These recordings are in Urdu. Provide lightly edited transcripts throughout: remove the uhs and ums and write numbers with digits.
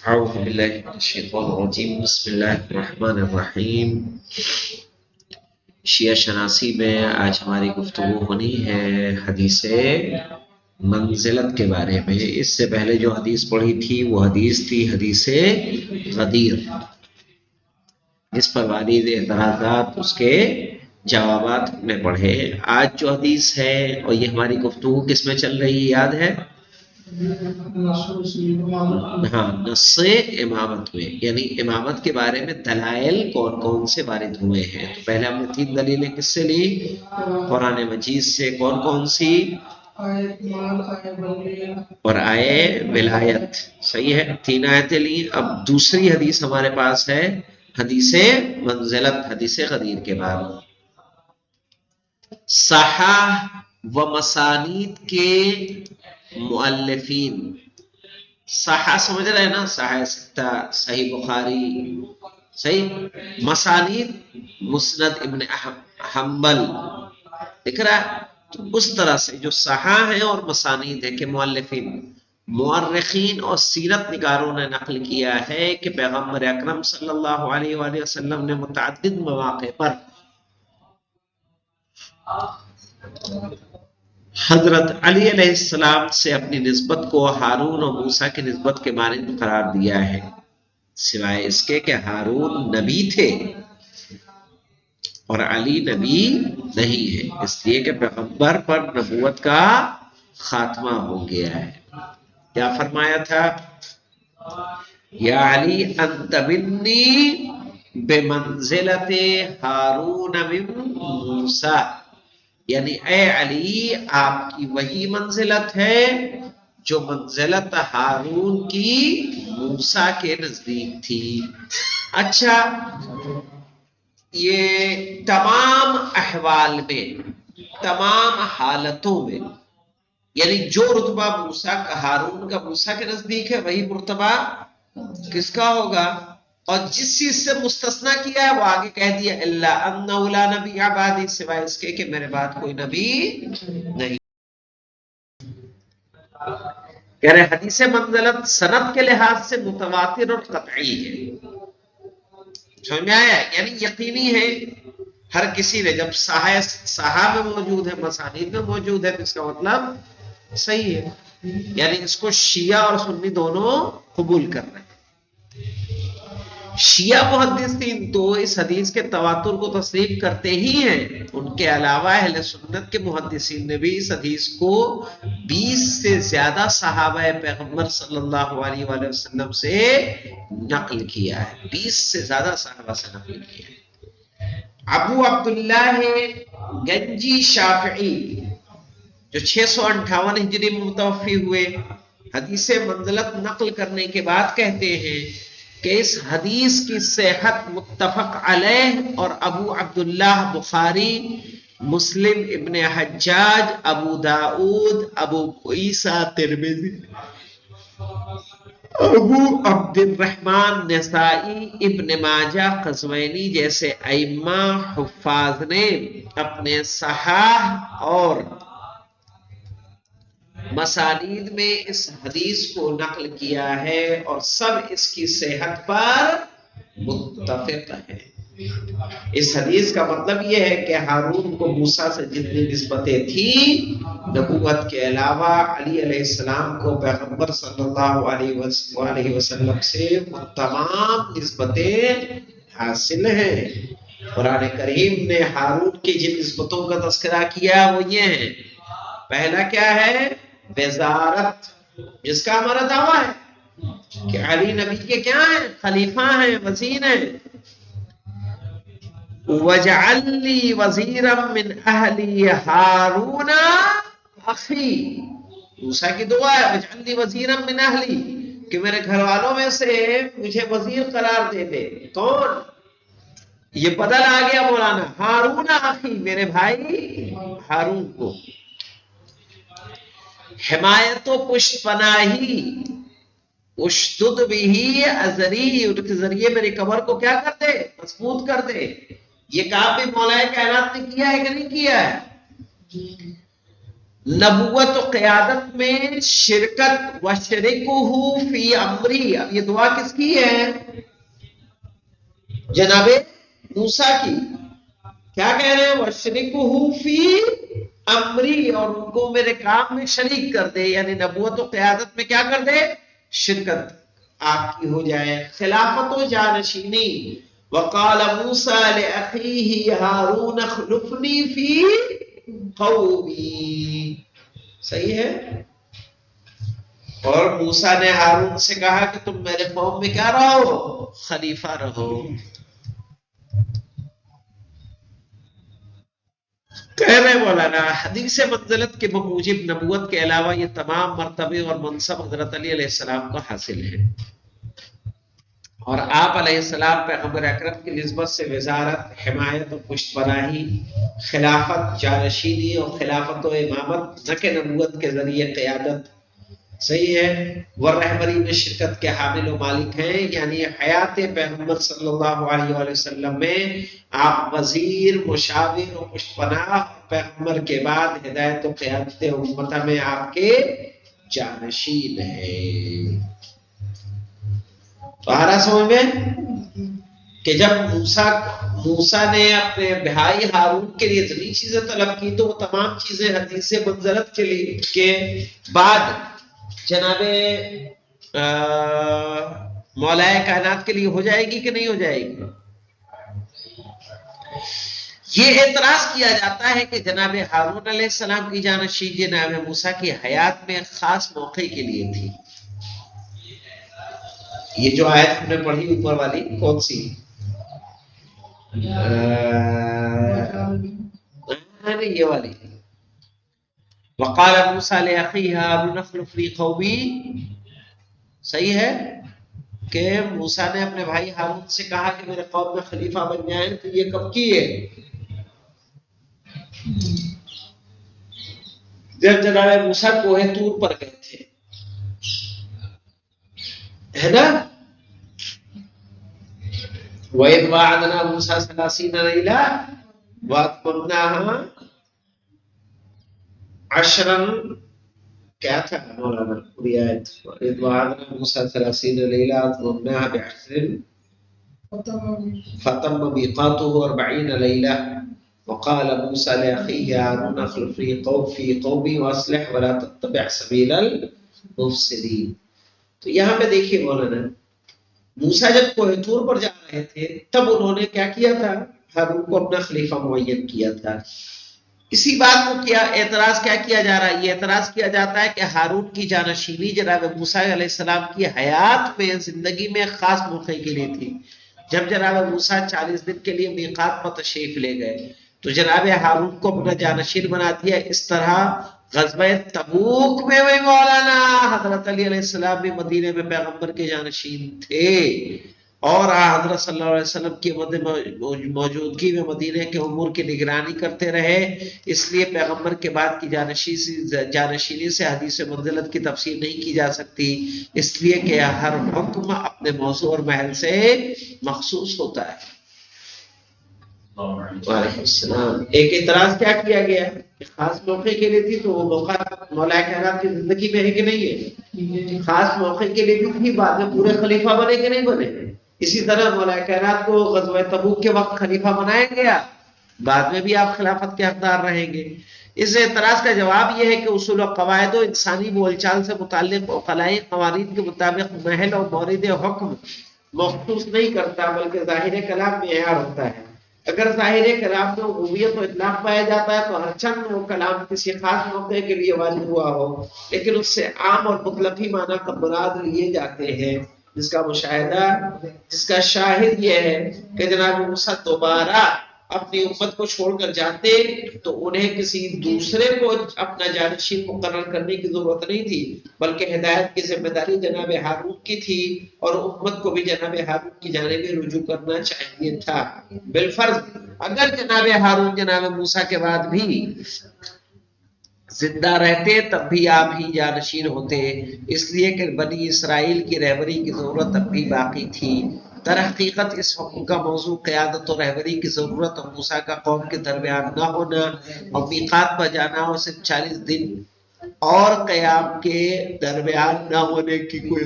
اعوذ باللہ من الشیطان الرجیم بسم اللہ الرحمن الرحیم۔ شیعہ شناسی میں آج ہماری گفتگو ہونی ہے حدیث منزلت کے بارے میں۔ اس سے پہلے جو حدیث پڑھی تھی وہ حدیث تھی حدیث غدیر، جس پر والد اعتراضات اس کے جوابات میں پڑھے۔ آج جو حدیث ہے اور یہ ہماری گفتگو کس میں چل رہی ہے یاد ہے؟ ہاں، نص امامت میں، یعنی امامت کے بارے میں دلائل کون کون سے وارد ہوئے ہیں۔ تو پہلے ہم نے 3 دلیلیں کس سے لی؟ قرآن مجید سے۔ کون کون سی؟ اور آئے ولایت، صحیح ہے، 3 آیتیں لی۔ اب دوسری حدیث ہمارے پاس ہے حدیث منزلت، حدیث غدیر کے بعد صحاح و مسانید کے مؤلفین۔ صحاح سمجھ رہے ہیں نا، صحاح ستہ، صحیح بخاری، صحیح۔ مسانید مسند ابن حنبل، دیکھ رہا ہے؟ تو اس طرح سے جو صحاح ہیں اور مسانید ہیں کہ مؤلفین، مورخین اور سیرت نگاروں نے نقل کیا ہے کہ پیغمبر اکرم صلی اللہ علیہ وآلہ وسلم نے متعدد مواقع پر حضرت علی علیہ السلام سے اپنی نسبت کو ہارون اور موسیٰ کی نسبت کے مانند قرار دیا ہے، سوائے اس کے کہ ہارون نبی تھے اور علی نبی نہیں ہے، اس لیے کہ پیغمبر پر نبوت کا خاتمہ ہو گیا ہے۔ کیا فرمایا تھا؟ یا علی انت منی بمنزلت ہارون من موسیٰ، یعنی اے علی آپ کی وہی منزلت ہے جو منزلت ہارون کی موسیٰ کے نزدیک تھی۔ اچھا، یہ تمام احوال میں، تمام حالتوں میں، یعنی جو رتبہ موسیٰ کا، ہارون کا موسیٰ کے نزدیک ہے، وہی مرتبہ کس کا ہوگا؟ اور جس چیز سے مستثنا کیا ہے وہ آگے کہہ دیا الا انہ لا نبی بعدی، سوائے اس کے کہ میرے بعد کوئی نبی نہیں۔ کہہ رہے حدیث منزلت سند کے لحاظ سے متواتر اور قطعی ہے، سمجھ میں آیا؟ یعنی یقینی ہے ہر کسی نے، جب صحاح میں موجود ہے، مسانید میں موجود ہے، تو اس کا مطلب صحیح ہے، یعنی اس کو شیعہ اور سنی دونوں قبول کر رہے ہیں۔ شیعہ محدثین تو اس حدیث کے تواتر کو تسلیم کرتے ہی ہیں، ان کے علاوہ اہل سنت کے محدثین نے بھی اس حدیث کو 20 سے زیادہ صحابہ پیغمبر صلی اللہ علیہ وآلہ وسلم سے نقل کیا ہے، 20 سے زیادہ صحابہ سے نقل کیا ہے۔ ابو عبداللہ گنجی شافعی جو 658 ہجری میں متوفی ہوئے، حدیث منزلت نقل کرنے کے بعد کہتے ہیں کہ اس حدیث کی صحت متفق علیہ، اور ابو عبداللہ بخاری، مسلم ابن حجاج، ابو داؤد، ابو عیسیٰ ترمذی، ابو عبد الرحمن نسائی، ابن ماجہ قزوینی جیسے ائمہ حفاظ نے اپنے صحاح اور مسانید میں اس حدیث کو نقل کیا ہے، اور سب اس کی صحت پر متفق ہیں۔ اس حدیث کا مطلب یہ ہے کہ ہارون کو موسیٰ سے جتنی نسبتیں تھیں نبوت کے علاوہ، علی علیہ السلام کو پیغمبر صلی اللہ علیہ وسلم سے وہ تمام نسبتیں حاصل ہیں۔ قرآن کریم نے ہارون کی جن نسبتوں کا تذکرہ کیا وہ یہ ہیں، پہلا کیا ہے؟ وزارت، جس کا ہمارا دعویٰ ہے کہ علی نبی کے کیا ہیں؟ خلیفہ ہیں، وزیر ہیں۔ وَاجْعَلْ لِي وَزِيرًا مِّنْ أَهْلِي هَارُونَ أَخِي، موسیٰ کی دعا ہے وَاجْعَلْ لِي وَزِيرًا مِّنْ أَهْلِي، کہ میرے گھر والوں میں سے مجھے وزیر قرار دے دے۔ کون؟ یہ بدل آ گیا مولانا، ہارون اخی، میرے بھائی ہارون کو حمایت و پشت پناہی، اشدد بھی ازری، ان کے ذریعے میری کمر کو کیا کر دے؟ مضبوط کر دے۔ یہ کام بھی مولا کائنات نے کیا ہے کہ نہیں کیا ہے؟ نبوت و قیادت میں شرکت، وشرکہ فی امری، اب یہ دعا کس کی ہے؟ جناب موسیٰ کی. کیا کہہ رہے ہیں؟ وشرکہ فی امری، اور ان کو میرے کام میں شریک کر دے، یعنی نبوت و قیادت میں کیا کر دے؟ شرکت آپ کی ہو جائے، خلافت و جانشینی. وقال موسیٰ لأخیہ ہارون اخلفنی فی قومی. صحیح ہے. اور موسیٰ نے ہارون سے کہا کہ تم میرے قوم میں کیا رہو؟ خلیفہ رہو. کہہ رہے مولانا حدیث منزلت کے بموجب نبوت کے علاوہ یہ تمام مرتبے اور منصب حضرت علی علیہ السلام کو حاصل ہیں، اور آپ علیہ السلام پیغمبر اکرم کی نسبت سے وزارت، حمایت و پشت پناہی، خلافت، جانشینی اور خلافت و امامت نہ کہ نبوت کے ذریعے قیادت، صحیح ہے، وہ رہبری میں شرکت کے حامل و مالک ہیں. یعنی حیات پیغمبر صلی اللہ علیہ وآلہ وسلم میں آپ وزیر، مشاور و پشت پناہ، پیغمبر کے بعد ہدایت و قیادت امت میں آپ کے جانشین ہیں. تو آ رہا سمجھ میں کہ جب موسیٰ نے اپنے بھائی ہارون کے لیے اتنی چیزیں طلب کی تو وہ تمام چیزیں حدیث منزلت کے بعد جناب مولائے کائنات کے لیے ہو جائے گی کہ نہیں ہو جائے گی؟ یہ اعتراض کیا جاتا ہے کہ جناب ہارون علیہ السلام کی جانشین جناب موسیٰ کی حیات میں خاص موقع کے لیے تھی. یہ جو آیت ہم نے پڑھی اوپر والی کون سی؟ یہ والی. وقال موسیٰ لأخیہ ہارون اخلفنی قومی، صحیح ہے کہ موسیٰ نے اپنے بھائی ہارون سے کہا کہ میرے قوم میں خلیفہ بن جائیں. تو یہ کب کی ہے؟ جب جناب موسیٰ کوہ طور پر گئے تھے، ہے نا. وَإِذْ وَعَدْنَا مُوسَىٰ 30 لَيْلَةً وَأَتْمَمْنَاهَا 10. کیا تھا مولانا پوری آیت؟ وَإِذْ وَعَدْنَا مُوسَىٰ 30 لَيْلَةً وَأَتْمَمْنَاهَا ب10 فَتَمَّ مِيقَاتُهُ 40 لَيْلَةً. وقال موسیٰ لأخیہ ہارون اخلفنی فی قومی واصلح ولا تتبع سبیل المفسدین. تو یہاں پہ دیکھیے مولانا، موسیٰ جب کوہ طور پر جا رہے تھے تب انہوں نے کیا کیا تھا؟ ہارون کو اپنا خلیفہ معین کیا تھا. اسی بات کو کیا اعتراض کیا کیا جا رہا ہے؟ یہ اعتراض کیا جاتا ہے کہ ہارون کی جانشینی جناب موسیٰ علیہ السلام کی حیات میں، زندگی میں خاص موقع کے لیے تھی. جب جناب موسیٰ 40 دن کے لیے میقات پر تشریف لے گئے تو جناب ہارون کو اپنا جانشین بنا دیا. اس طرح غزوہ تبوک میں وہی مولانا حضرت علی علیہ السلام بھی مدینے میں پیغمبر کے جانشین تھے، اور حضرت صلی اللہ علیہ وسلم کی موجودگی میں مدینے کے امور کی نگرانی کرتے رہے. اس لیے پیغمبر کے بعد کی جانشینی سے حدیث منزلت کی تفسیر نہیں کی جا سکتی، اس لیے کہ ہر حکم اپنے موضوع اور محل سے مخصوص ہوتا ہے. وعلیکم السلام. ایک اعتراض کیا کیا گیا کہ خاص موقع کے لیے تھی، تو وہ موقع مولا کائنات کی زندگی میں ہے کہ نہیں ہے؟ خاص موقع کے لیے بھی تھی، بعد میں پورے خلیفہ بنے کہ نہیں بنے؟ اسی طرح مولا کائنات کو غزوہ تبوک کے وقت خلیفہ بنایا گیا، بعد میں بھی آپ خلافت کے حقدار رہیں گے. اس اعتراض کا جواب یہ ہے کہ اصول و قواعد و انسانی بول چال سے متعلق عقلائی قوانین کے مطابق محل اور مورد حکم مخصوص نہیں کرتا، بلکہ ظاہر کلام معیار ہوتا ہے. اگر ظاہر کلام میں عمومیت و اطلاق پایا جاتا ہے تو ہر چند وہ کلام کسی خاص موقع کے لیے واجب ہوا ہو، لیکن اس سے عام اور مطلقی معنی کا مراد لیے جاتے ہیں، جس کا شاہد یہ ہے کہ جناب موسیٰ دوبارہ اپنی امت کو چھوڑ کر جاتے تو انہیں کسی دوسرے کو اپنا جانشین مقرر کرنے کی ضرورت نہیں تھی، بلکہ ہدایت کی ذمہ داری جناب ہارون کی تھی، اور امت کو بھی جناب ہارون کی جانب رجوع کرنا چاہیے تھا. بالفرض اگر جناب ہارون جناب موسیٰ کے بعد بھی زندہ رہتے تب بھی آپ ہی جانشین ہوتے، اس لیے کہ بنی اسرائیل کی رہبری کی ضرورت اب بھی باقی تھی. در حقیقت اس حکم کا موضوع قیادت و رہبری کی ضرورت اور موسیٰ کا قوم کے درمیان نہ ہونا اور میقات پر جانا اور صرف 40 دن اور قیام کے درمیان نہ ہونے کی کوئی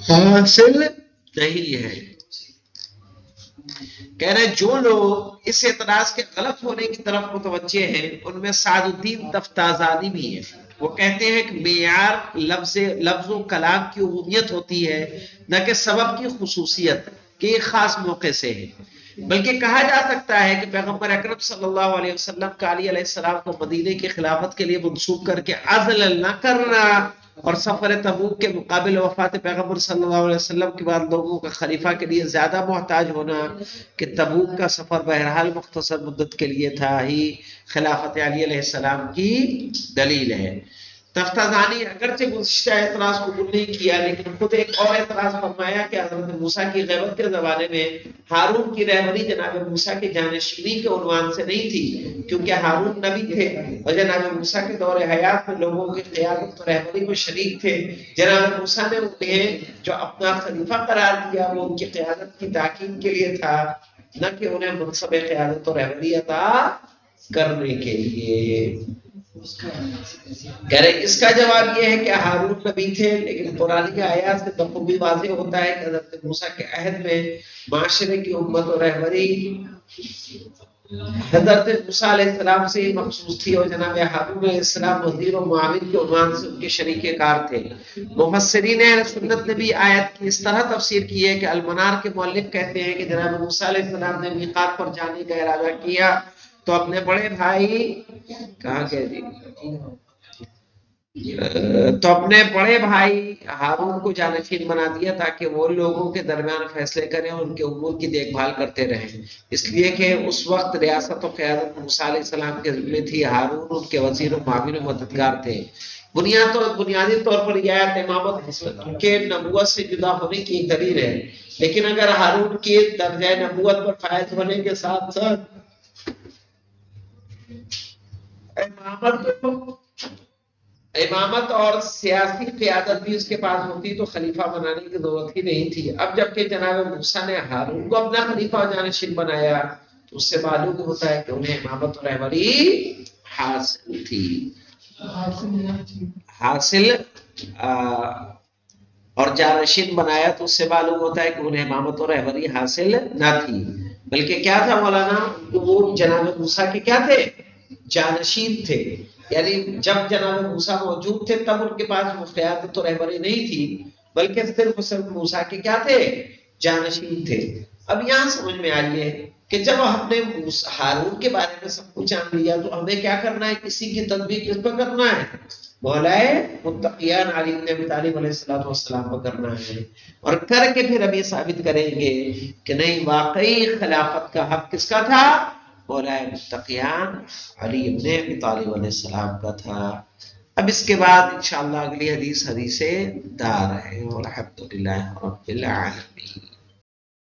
حاصل نہیں ہے۔ کہہ رہے جو لوگ اس اعتراض کے غلط ہونے کی طرف متوجہ ہیں ان میں سعد الدین تفتازانی بھی ہے۔ وہ کہتے ہیں کہ معیار لفظ و کلام کی عمومیت ہوتی ہے نہ کہ سبب کی خصوصیت کہ ایک خاص موقع سے ہے، بلکہ کہا جا سکتا ہے کہ پیغمبر اکرم صلی اللہ علیہ وسلم کا علی علیہ السلام کو مدینے کی خلافت کے لیے منسوب کر کے عزل نہ کرنا اور سفر تبوک کے مقابل وفات پیغمبر صلی اللہ علیہ وسلم کے بعد لوگوں کا خلیفہ کے لیے زیادہ محتاج ہونا کہ تبوک کا سفر بہرحال مختصر مدت کے لیے تھا ہی خلافت علی علیہ السلام کی دلیل ہے۔ تفتازانی اگرچہ گزشتہ اعتراض قبول نہیں کیا لیکن خود ایک اور اعتراض فرمایا کہ حضرت موسیٰ کی غیبت کے زمانے میں ہارون کی رہبری جناب موسیٰ کی جانشینی کے عنوان سے نہیں تھی، کیونکہ ہارون نبی تھے اور جناب موسیٰ کے دور حیات میں لوگوں کی قیادت و رہبری میں شریک تھے۔ جناب موسیٰ نے انہیں جو اپنا خلیفہ قرار دیا وہ ان کی قیادت کی تاکید کے لیے تھا، نہ کہ انہیں منصب قیادت و رہبری عطا کرنے کے لیے۔ کہہ رہے اس کا جواب یہ ہے کہ ہارون نبی تھے، لیکن قرآن آیات سے بخوبی واضح ہوتا ہے کہ حضرت موسیٰ کے عہد میں معاشرے کی امت و رہبری حضرت موسیٰ علیہ السلام سے ہی مخصوص تھی اور جناب ہارون علیہ السلام وزیر و معاون کے عنوان سے ان کے شریک کار تھے۔ مفسرین اہل سنت نے بھی آیت کی اس طرح تفسیر کی ہے کہ المنار کے مؤلف کہتے ہیں کہ جناب موسیٰ علیہ السلام نے میقات پر جانے کا ارادہ کیا تو اپنے بڑے بھائی کہاں کہ جی تو اپنے بڑے بھائی ہارون کو جانشین بنا دیا تاکہ وہ لوگوں کے درمیان فیصلے کریں اور ان کے امور کی دیکھ بھال کرتے رہیں، اس لیے کہ اس وقت ریاست و قیادت موسیٰ علیہ السلام کے ذمہ تھی، ہارون ان کے وزیر و معاون و مددگار تھے۔ بنیادی طور پر یہ آیت امامت کے نبوت سے جدا ہونے کی ایک دلیل ہے، لیکن اگر ہارون کے درجہ نبوت پر فائز ہونے کے ساتھ ساتھ امامت اور سیاسی قیادت بھی اس کے پاس ہوتی تو خلیفہ بنانے کی ضرورت ہی نہیں تھی۔ اب جبکہ جناب موسیٰ نے ہارون کو اپنا خلیفہ جانشین بنایا تو اس سے معلوم ہوتا ہے کہ انہیں امامت اور رہبری حاصل تھی، اور جانشین بنایا تو اس سے معلوم ہوتا ہے کہ انہیں امامت اور رہبری حاصل نہ تھی، بلکہ کیا تھا مولانا، وہ جناب موسیٰ کے کیا تھے، جانشین تھے۔ یعنی جب جناب موسیٰ موجود تھے تب ان کے پاس وہ قیادت و رہبری نہیں تھی، بلکہ صرف موسیٰ کے کیا تھے، جانشین تھے۔ اب یہاں سمجھ میں آئیے کہ جب ہم نے ہارون کے بارے میں سب کچھ جان لیا تو ہمیں کیا کرنا ہے، کسی کی تطبیق کس پر کرنا ہے، مولائے متقیان علی بن ابی طالب علیہ السلام پر کرنا ہے، اور کر کے پھر ہم یہ ثابت کریں گے کہ نہیں، واقعی خلافت کا حق کس کا تھا، مولائے متقیان علی بن ابی طالب علیہ السلام کا تھا۔ اب اس کے بعد انشاءاللہ اگلی حدیث دار ہے، والحمدللہ رب العالمین۔